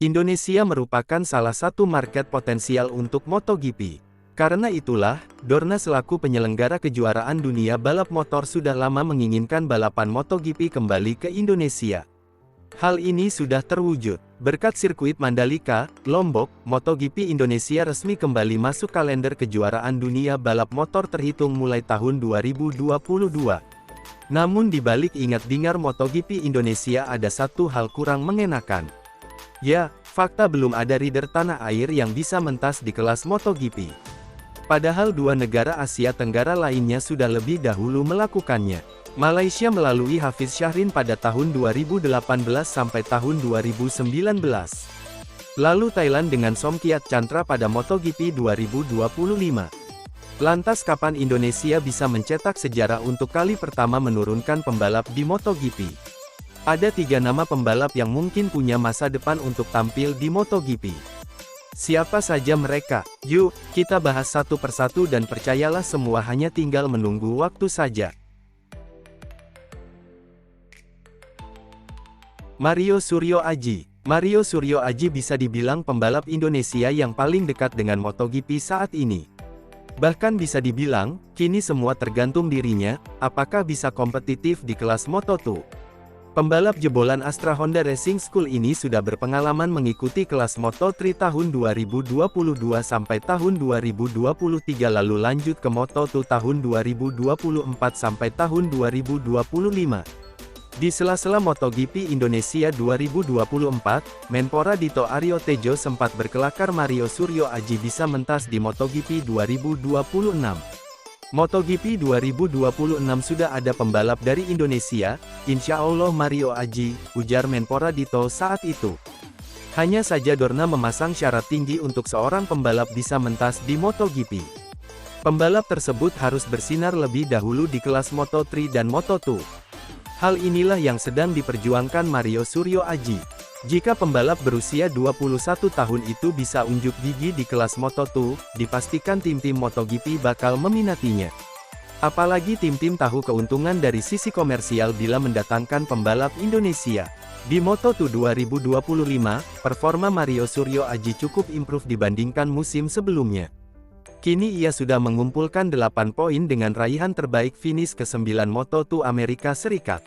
Indonesia merupakan salah satu market potensial untuk MotoGP. Karena itulah, Dorna selaku penyelenggara kejuaraan dunia balap motor sudah lama menginginkan balapan MotoGP kembali ke Indonesia. Hal ini sudah terwujud. Berkat sirkuit Mandalika, Lombok, MotoGP Indonesia resmi kembali masuk kalender kejuaraan dunia balap motor terhitung mulai tahun 2022. Namun di balik ingat-bingar MotoGP Indonesia ada satu hal kurang mengenakan. Ya, fakta belum ada rider tanah air yang bisa mentas di kelas MotoGP. Padahal dua negara Asia Tenggara lainnya sudah lebih dahulu melakukannya. Malaysia melalui Hafiz Syahrin pada tahun 2018 sampai tahun 2019. Lalu Thailand dengan Somkiat Chantra pada MotoGP 2025. Lantas kapan Indonesia bisa mencetak sejarah untuk kali pertama menurunkan pembalap di MotoGP? Ada 3 nama pembalap yang mungkin punya masa depan untuk tampil di MotoGP. Siapa saja mereka? Yuk, kita bahas satu persatu dan percayalah semua hanya tinggal menunggu waktu saja. Mario Suryo Aji. Mario Suryo Aji bisa dibilang pembalap Indonesia yang paling dekat dengan MotoGP saat ini. Bahkan bisa dibilang, kini semua tergantung dirinya, apakah bisa kompetitif di kelas Moto2. Pembalap jebolan Astra Honda Racing School ini sudah berpengalaman mengikuti kelas Moto3 tahun 2022 sampai tahun 2023 lalu lanjut ke Moto2 tahun 2024 sampai tahun 2025. Di sela-sela MotoGP Indonesia 2024, Menpora Dito Aryo Tejo sempat berkelakar Mario Suryo Aji bisa mentas di MotoGP 2026. MotoGP 2026 sudah ada pembalap dari Indonesia, insya Allah Mario Aji, ujar Menpora Dito saat itu. Hanya saja Dorna memasang syarat tinggi untuk seorang pembalap bisa mentas di MotoGP. Pembalap tersebut harus bersinar lebih dahulu di kelas Moto3 dan Moto2. Hal inilah yang sedang diperjuangkan Mario Suryo Aji. Jika pembalap berusia 21 tahun itu bisa unjuk gigi di kelas Moto2, dipastikan tim-tim MotoGP bakal meminatinya. Apalagi tim-tim tahu keuntungan dari sisi komersial bila mendatangkan pembalap Indonesia. Di Moto2 2025, performa Mario Suryo Aji cukup improve dibandingkan musim sebelumnya. Kini ia sudah mengumpulkan 8 poin dengan raihan terbaik finish ke-9 Moto2 Amerika Serikat.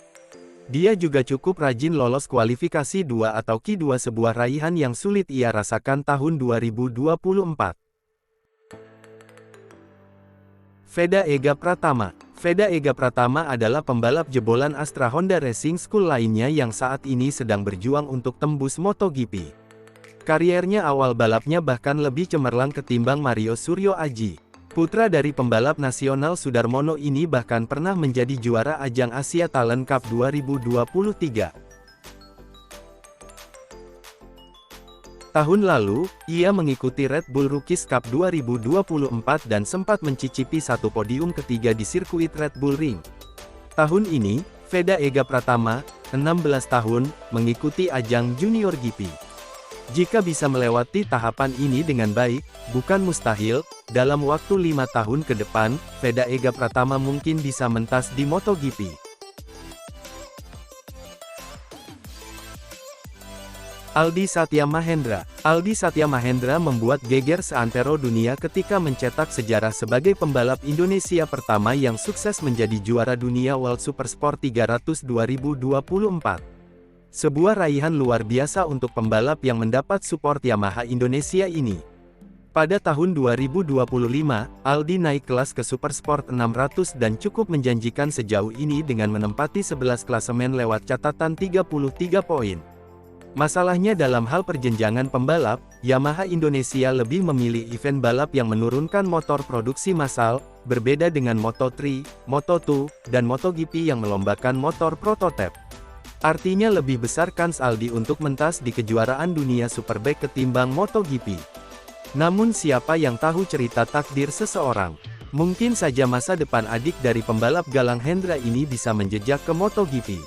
Dia juga cukup rajin lolos kualifikasi 2 atau Q2 sebuah raihan yang sulit ia rasakan tahun 2024. Veda Ega Pratama. Veda Ega Pratama adalah pembalap jebolan Astra Honda Racing School lainnya yang saat ini sedang berjuang untuk tembus MotoGP. Kariernya awal balapnya bahkan lebih cemerlang ketimbang Mario Suryo Aji. Putra dari pembalap nasional Sudarmono ini bahkan pernah menjadi juara ajang Asia Talent Cup 2023. Tahun lalu, ia mengikuti Red Bull Rookies Cup 2024 dan sempat mencicipi satu podium ketiga di sirkuit Red Bull Ring. Tahun ini, Veda Ega Pratama, 16 tahun, mengikuti ajang Junior GP. Jika bisa melewati tahapan ini dengan baik, bukan mustahil, dalam waktu 5 tahun ke depan, Veda Ega Pratama mungkin bisa mentas di MotoGP. Aldi Satya Mahendra. Aldi Satya Mahendra membuat geger seantero dunia ketika mencetak sejarah sebagai pembalap Indonesia pertama yang sukses menjadi juara dunia World Supersport 300 2024. Sebuah raihan luar biasa untuk pembalap yang mendapat support Yamaha Indonesia ini. Pada tahun 2025, Aldi naik kelas ke Supersport 600 dan cukup menjanjikan sejauh ini dengan menempati 11 klasemen lewat catatan 33 poin. Masalahnya dalam hal perjenjangan pembalap, Yamaha Indonesia lebih memilih event balap yang menurunkan motor produksi massal, berbeda dengan Moto3, Moto2, dan MotoGP yang melombakan motor prototipe. Artinya lebih besar kans Aldi untuk mentas di kejuaraan dunia Superbike ketimbang MotoGP. Namun siapa yang tahu cerita takdir seseorang? Mungkin saja masa depan adik dari pembalap Galang Hendra ini bisa menjejak ke MotoGP.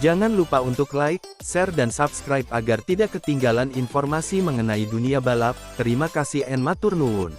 Jangan lupa untuk like, share dan subscribe agar tidak ketinggalan informasi mengenai dunia balap. Terima kasih and matur nuwun.